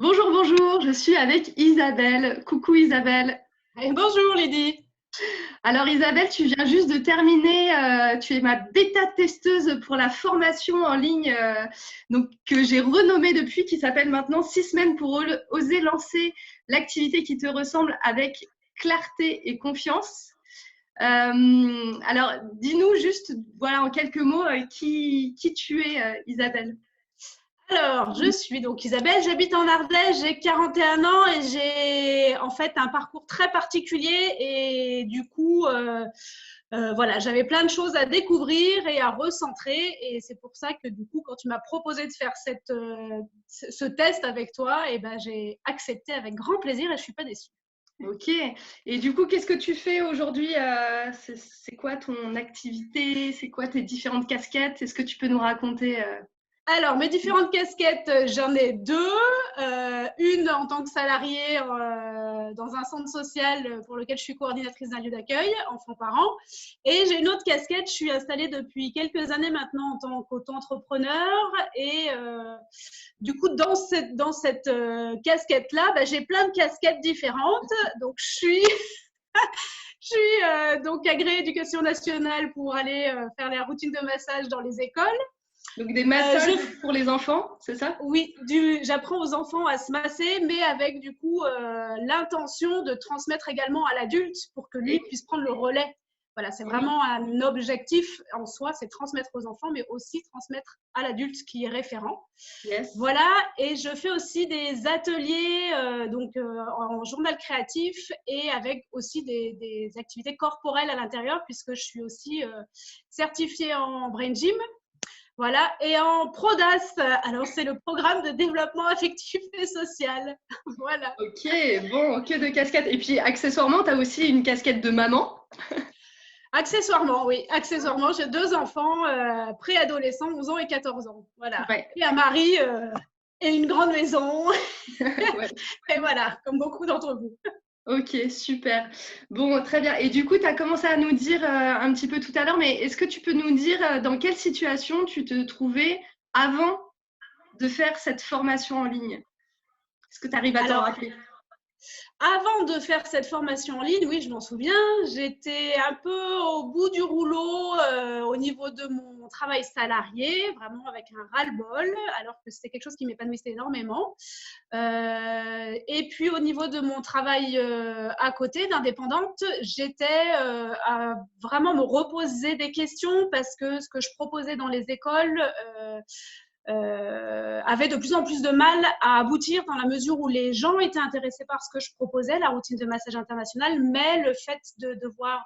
Bonjour, bonjour, je suis avec Isabelle. Coucou Isabelle. Et bonjour Lydie. Alors Isabelle, tu viens juste de terminer, tu es ma bêta-testeuse pour la formation en ligne que j'ai renommée depuis, qui s'appelle maintenant 6 semaines pour oser lancer l'activité qui te ressemble avec clarté et confiance. Alors dis-nous juste, voilà, en quelques mots, qui tu es Isabelle. Alors, je suis donc Isabelle, j'habite en Ardèche, j'ai 41 ans et j'ai en fait un parcours très particulier et du coup, voilà, j'avais plein de choses à découvrir et à recentrer et c'est pour ça que du coup, quand tu m'as proposé de faire ce test avec toi, et ben, j'ai accepté avec grand plaisir et je suis pas déçue. Ok. Et du coup, qu'est-ce que tu fais aujourd'hui? C'est quoi ton activité? C'est quoi tes différentes casquettes? Est-ce que tu peux nous raconter? Alors, mes différentes casquettes, j'en ai deux. Une en tant que salariée dans un centre social pour lequel je suis coordinatrice d'un lieu d'accueil, enfants-parents. Et j'ai une autre casquette, je suis installée depuis quelques années maintenant en tant qu'auto-entrepreneur. Et du coup, dans cette casquette-là, bah, j'ai plein de casquettes différentes. Donc, je suis donc agréée éducation nationale pour aller faire la routine de massage dans les écoles. Donc des massages Je pour les enfants, c'est ça? Oui, j'apprends aux enfants à se masser, mais avec du coup l'intention de transmettre également à l'adulte pour que lui puisse prendre le relais. Voilà, c'est Oui. vraiment un objectif en soi, c'est transmettre aux enfants, mais aussi transmettre à l'adulte qui est référent. Yes. Voilà, et je fais aussi des ateliers en journal créatif et avec aussi des activités corporelles à l'intérieur, puisque je suis aussi certifiée en brain gym. Voilà, et en PRODAS, alors c'est le programme de développement affectif et social. Voilà. Ok, bon, que de casquettes. Et puis accessoirement, tu as aussi une casquette de maman. Accessoirement, oui, accessoirement, j'ai deux enfants préadolescents, 11 ans et 14 ans. Voilà. Ouais. Et un mari et une grande maison. Ouais. Et voilà, comme beaucoup d'entre vous. Ok, super. Bon, très bien. Et du coup, tu as commencé à nous dire un petit peu tout à l'heure, mais est-ce que tu peux nous dire dans quelle situation tu te trouvais avant de faire cette formation en ligne? Est-ce que tu arrives à t'en Alors, rappeler? avant de faire cette formation en ligne, oui, je m'en souviens, j'étais un peu au bout du rouleau au niveau de mon travail salarié, vraiment avec un ras-le-bol, alors que c'était quelque chose qui m'épanouissait énormément. Et puis au niveau de mon travail à côté d'indépendante, j'étais à vraiment me reposer des questions parce que ce que je proposais dans les écoles avait de plus en plus de mal à aboutir dans la mesure où les gens étaient intéressés par ce que je proposais, la routine de massage international, mais le fait de devoir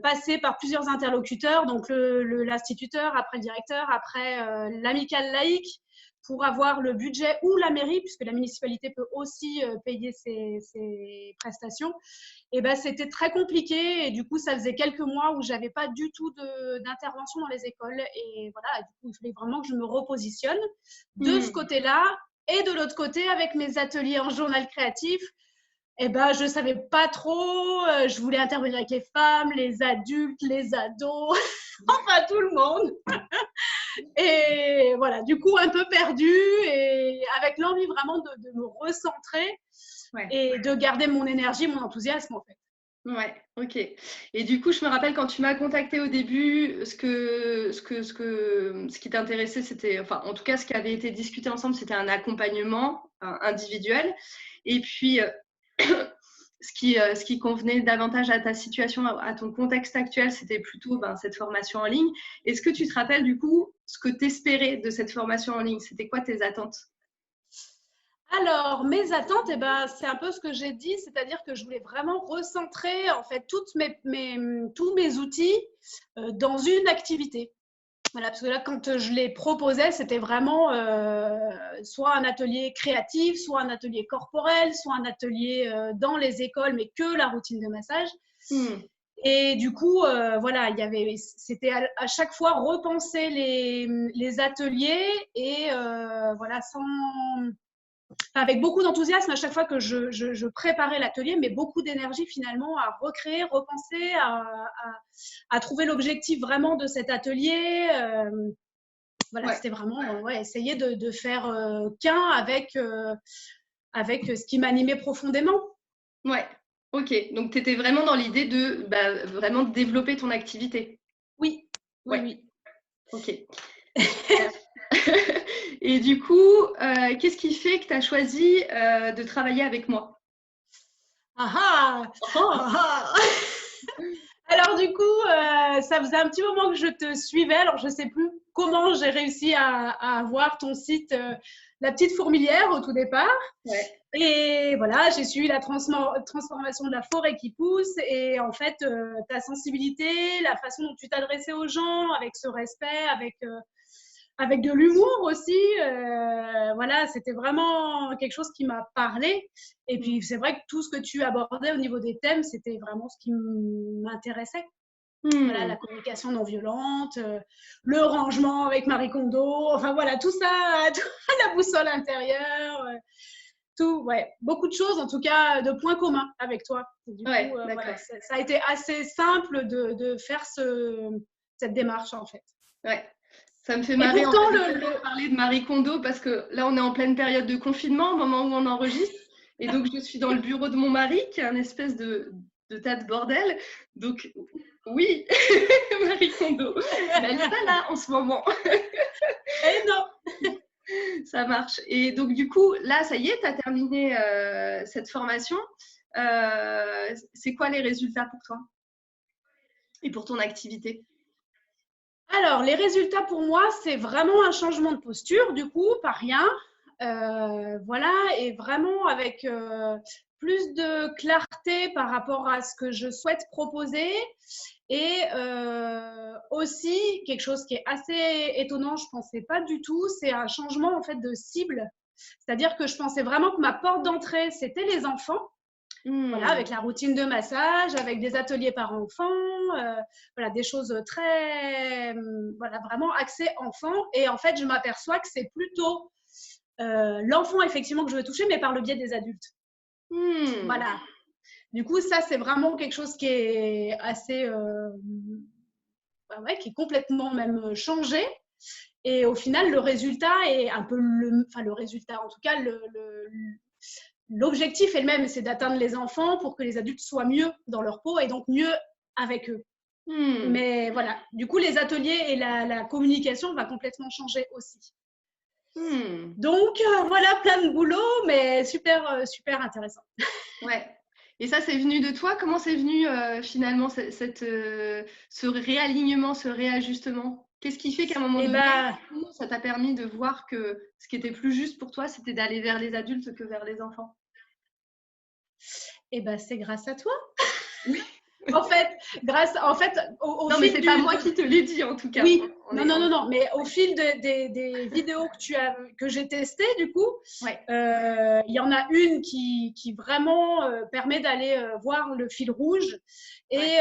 passer par plusieurs interlocuteurs, donc l'instituteur, après le directeur, après l'amicale laïque, pour avoir le budget ou la mairie, puisque la municipalité peut aussi payer ses prestations, et ben, c'était très compliqué. Et du coup, ça faisait quelques mois où j'avais pas du tout d'intervention dans les écoles. Et voilà, du coup, il fallait vraiment que je me repositionne de ce Hmm. côté-là. Et de l'autre côté, avec mes ateliers en journal créatif, eh ben, je savais pas trop. Je voulais intervenir avec les femmes, les adultes, les ados, enfin tout le monde. Et voilà, du coup, un peu perdue et avec l'envie vraiment de me recentrer Ouais. et de garder mon énergie, mon enthousiasme en fait. Ouais, ok. Et du coup, je me rappelle quand tu m'as contacté au début, ce qui t'intéressait, c'était, enfin, en tout cas, ce qui avait été discuté ensemble, c'était un accompagnement individuel. Et puis, ce qui convenait davantage à ta situation, à ton contexte actuel, c'était plutôt cette formation en ligne. Est-ce que tu te rappelles du coup ce que tu espérais de cette formation en ligne? C'était quoi tes attentes? Alors, mes attentes, eh ben, c'est un peu ce que j'ai dit, c'est-à-dire que je voulais vraiment recentrer en fait tous mes outils dans une activité. Voilà, parce que là, quand je les proposais, c'était vraiment soit un atelier créatif, soit un atelier corporel, soit un atelier dans les écoles, mais que la routine de massage. Hmm. Et du coup, voilà, c'était à chaque fois repenser les ateliers et voilà, avec beaucoup d'enthousiasme à chaque fois que je préparais l'atelier, mais beaucoup d'énergie finalement à recréer, repenser, à trouver l'objectif vraiment de cet atelier. Voilà, Ouais. c'était vraiment essayer de faire qu'un avec ce qui m'animait profondément. Ouais. Ok. Donc, tu étais vraiment dans l'idée de vraiment développer ton activité. Oui, oui, Ouais. oui. Ok. Et du coup, qu'est-ce qui fait que tu as choisi de travailler avec moi? Ah ah! Oh, Ah ah! Alors du coup, ça faisait un petit moment que je te suivais. Alors je ne sais plus comment j'ai réussi à avoir ton site, La Petite Fourmilière au tout départ. ouais. Et voilà, j'ai suivi la transformation de la forêt qui pousse. Et en fait, ta sensibilité, la façon dont tu t'adressais aux gens, avec ce respect, avec de l'humour aussi. Voilà, c'était vraiment quelque chose qui m'a parlé. Et puis, c'est vrai que tout ce que tu abordais au niveau des thèmes, c'était vraiment ce qui m'intéressait. Voilà, la communication non violente, le rangement avec Marie Kondo, enfin voilà, tout ça, la boussole intérieure, tout, ouais, beaucoup de choses, en tout cas, de points communs avec toi. Du Ouais, coup, d'accord. voilà, ça a été assez simple de faire cette démarche, en fait. Ouais. Ça me fait Et marrer en pourtant, fait de parler de Marie Kondo parce que là, on est en pleine période de confinement au moment où on enregistre. Et donc, je suis dans le bureau de mon mari qui est un espèce de tas de bordel. Donc, oui, Marie Kondo. Mais elle n'est pas là en ce moment. Eh non! Ça marche. Et donc, du coup, là, ça y est, tu as terminé cette formation. C'est quoi les résultats pour toi et pour ton activité? Alors, les résultats pour moi, c'est vraiment un changement de posture, du coup, pas rien. Voilà, et vraiment avec plus de clarté par rapport à ce que je souhaite proposer. Et aussi, quelque chose qui est assez étonnant, je ne pensais pas du tout, c'est un changement en fait de cible. C'est-à-dire que je pensais vraiment que ma porte d'entrée, c'était les enfants. Voilà, avec la routine de massage, avec des ateliers par enfant, voilà, des choses très, voilà, vraiment axées enfant. Et en fait, je m'aperçois que c'est plutôt l'enfant, effectivement, que je veux toucher, mais par le biais des adultes. Voilà. Du coup, ça, c'est vraiment quelque chose qui est assez, ouais, qui est complètement même changé. Et au final, le résultat est un peu enfin, le résultat, en tout cas, l'objectif est le même, c'est d'atteindre les enfants pour que les adultes soient mieux dans leur peau et donc mieux avec eux. Mais voilà, du coup, les ateliers et la communication va complètement changer aussi. Donc, voilà, plein de boulot, mais super, super intéressant. Ouais. Et ça, c'est venu de toi? Comment c'est venu finalement ce réalignement, ce réajustement? Qu'est-ce qui fait qu'à un moment Et donné, bah, ça t'a permis de voir que ce qui était plus juste pour toi, c'était d'aller vers les adultes que vers les enfants? c'est grâce à toi. Oui. En fait, au Non, mais fil c'est pas moi qui te l'ai dit en tout cas. Oui, non, mais au fil des vidéos que j'ai testées, du coup, Ouais. il y en a une qui vraiment permet d'aller voir le fil rouge. Et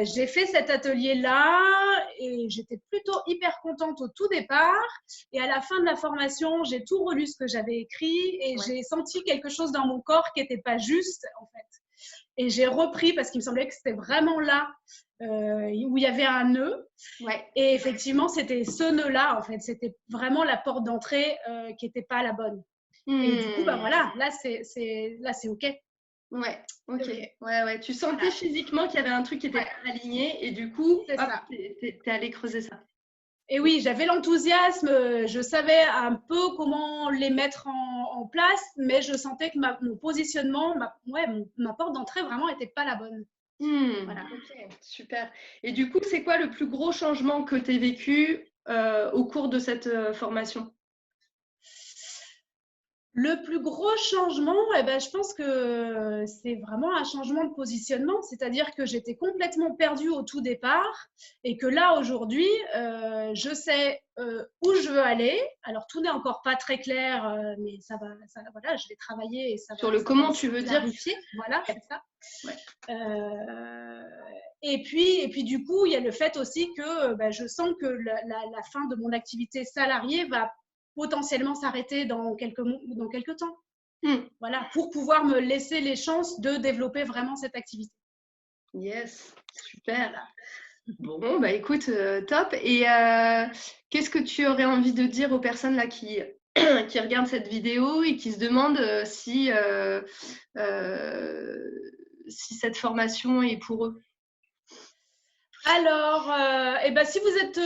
j'ai fait cet atelier-là et j'étais plutôt hyper contente au tout départ. Et à la fin de la formation, j'ai tout relu ce que j'avais écrit et j'ai senti quelque chose dans mon corps qui n'était pas juste, en fait. Et j'ai repris parce qu'il me semblait que c'était vraiment là où il y avait un nœud. Ouais. Et effectivement, c'était ce nœud-là, en fait. C'était vraiment la porte d'entrée qui n'était pas la bonne. Et du coup, bah voilà, là, c'est OK. Ouais, ok. Okay. Ouais. Tu sentais physiquement qu'il y avait un truc qui était pas aligné et du coup, hop, t'es allé creuser ça. Et oui, j'avais l'enthousiasme, je savais un peu comment les mettre en place, mais je sentais que mon positionnement, ma porte d'entrée vraiment n'était pas la bonne. Voilà. Ok, super. Et du coup, c'est quoi le plus gros changement que tu as vécu au cours de cette formation? Le plus gros changement, je pense que c'est vraiment un changement de positionnement, c'est-à-dire que j'étais complètement perdue au tout départ et que là, aujourd'hui, je sais où je veux aller. Alors, tout n'est encore pas très clair, mais voilà, je vais travailler et ça Sur va, le ça va comment, se tu veux dire? clarifier. Voilà, c'est ça. Ouais. Et puis, du coup, il y a le fait aussi que je sens que la fin de mon activité salariée va potentiellement s'arrêter dans quelques temps. Voilà, pour pouvoir me laisser les chances de développer vraiment cette activité. Yes, super. Bon, bah écoute, top. Et qu'est-ce que tu aurais envie de dire aux personnes là qui, qui regardent cette vidéo et qui se demandent si cette formation est pour eux? Alors, eh ben, si vous êtes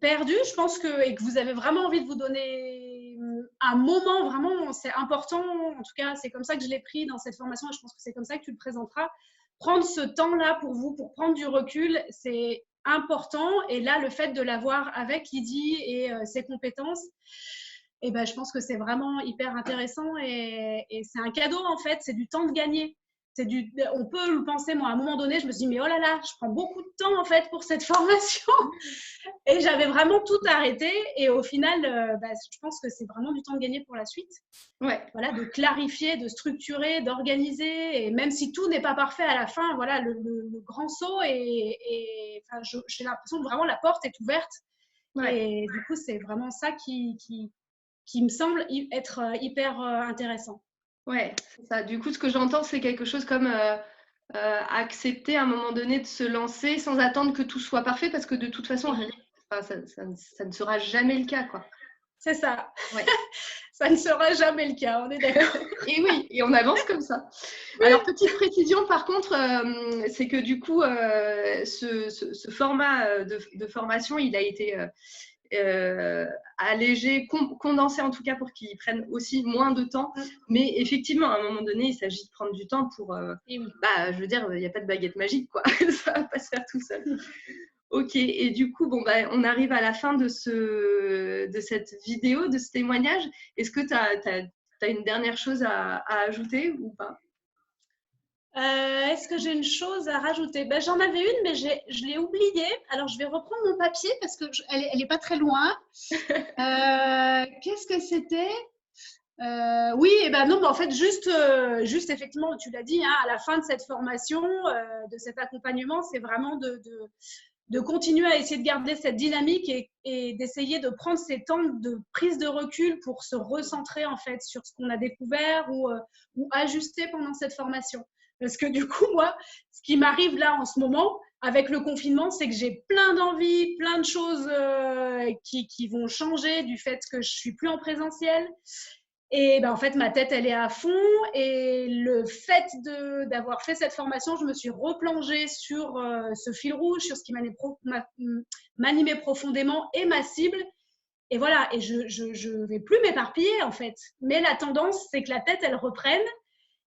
perdu, je pense et que vous avez vraiment envie de vous donner un moment, vraiment, c'est important. En tout cas, c'est comme ça que je l'ai pris dans cette formation et je pense que c'est comme ça que tu le présenteras. Prendre ce temps-là pour vous, pour prendre du recul, c'est important. Et là, le fait de l'avoir avec Lydie et ses compétences, eh ben, je pense que c'est vraiment hyper intéressant et c'est un cadeau en fait, c'est du temps de gagner. On peut le penser, moi, à un moment donné, je me suis dit, mais oh là là, je prends beaucoup de temps en fait pour cette formation. Et j'avais vraiment tout arrêté. Et au final, je pense que c'est vraiment du temps de gagner pour la suite. Ouais. Voilà, de clarifier, de structurer, d'organiser. Et même si tout n'est pas parfait à la fin, voilà, le grand saut. Enfin, j'ai l'impression que vraiment la porte est ouverte. Ouais. Et du coup, c'est vraiment ça qui me semble être hyper intéressant. Ouais, c'est ça. Du coup, ce que j'entends, c'est quelque chose comme accepter à un moment donné de se lancer sans attendre que tout soit parfait, parce que de toute façon, ça ne sera jamais le cas, quoi. C'est ça. Ouais. Ça ne sera jamais le cas, on est d'accord. Et oui, et on avance comme ça. Oui. Alors, petite précision, par contre, c'est que du coup, ce format de formation, il a été allégé, condensé en tout cas pour qu'ils prennent aussi moins de temps. Mais effectivement, à un moment donné, il s'agit de prendre du temps pour… je veux dire, il n'y a pas de baguette magique, quoi. Ça va pas se faire tout seul. Ok, et du coup, on arrive à la fin de cette vidéo, de ce témoignage. Est-ce que tu as une dernière chose à ajouter ou pas? Est-ce que j'ai une chose à rajouter? J'en avais une, mais je l'ai oubliée. Alors, je vais reprendre mon papier parce qu'elle n'est pas très loin. Qu'est-ce que c'était? Oui, non, en fait, juste effectivement, tu l'as dit, hein, à la fin de cette formation, de cet accompagnement, c'est vraiment de continuer à essayer de garder cette dynamique et d'essayer de prendre ces temps de prise de recul pour se recentrer en fait sur ce qu'on a découvert ou ajuster pendant cette formation. Parce que du coup, moi, ce qui m'arrive là en ce moment, avec le confinement, c'est que j'ai plein d'envies, plein de choses qui vont changer du fait que je suis plus en présentiel. Et en fait, ma tête, elle est à fond. Et le fait d'avoir fait cette formation, je me suis replongée sur ce fil rouge, sur ce qui m'animait profondément et ma cible. Et voilà, et je vais plus m'éparpiller, en fait. Mais la tendance, c'est que la tête, elle reprenne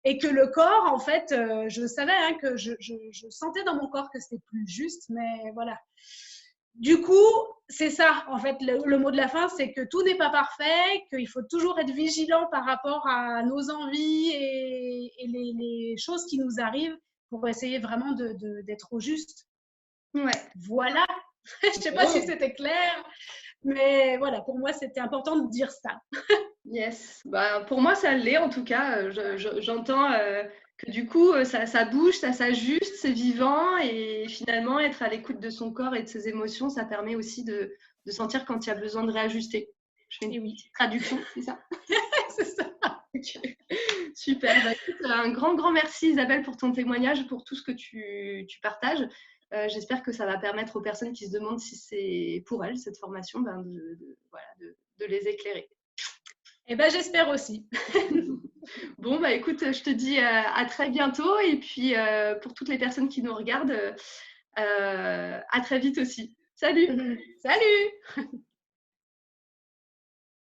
et que le corps, en fait, je savais que je sentais dans mon corps que c'était plus juste, mais voilà. Du coup, c'est ça, en fait, le mot de la fin, c'est que tout n'est pas parfait, qu'il faut toujours être vigilant par rapport à nos envies et les choses qui nous arrivent pour essayer vraiment d'être au juste. Ouais. Voilà. Je ne sais pas si c'était clair, mais voilà, pour moi, c'était important de dire ça. Yes. Pour moi, ça l'est en tout cas. J'entends que du coup, ça bouge, ça s'ajuste, c'est vivant et finalement, être à l'écoute de son corps et de ses émotions, ça permet aussi de sentir quand il y a besoin de réajuster. Je fais une petite traduction, c'est ça? C'est ça. Okay. Super. Écoute, un grand merci Isabelle pour ton témoignage, pour tout ce que tu partages. J'espère que ça va permettre aux personnes qui se demandent si c'est pour elles cette formation, de les éclairer. J'espère aussi. Bon, écoute, je te dis à très bientôt. Et puis, pour toutes les personnes qui nous regardent, à très vite aussi. Salut! Salut!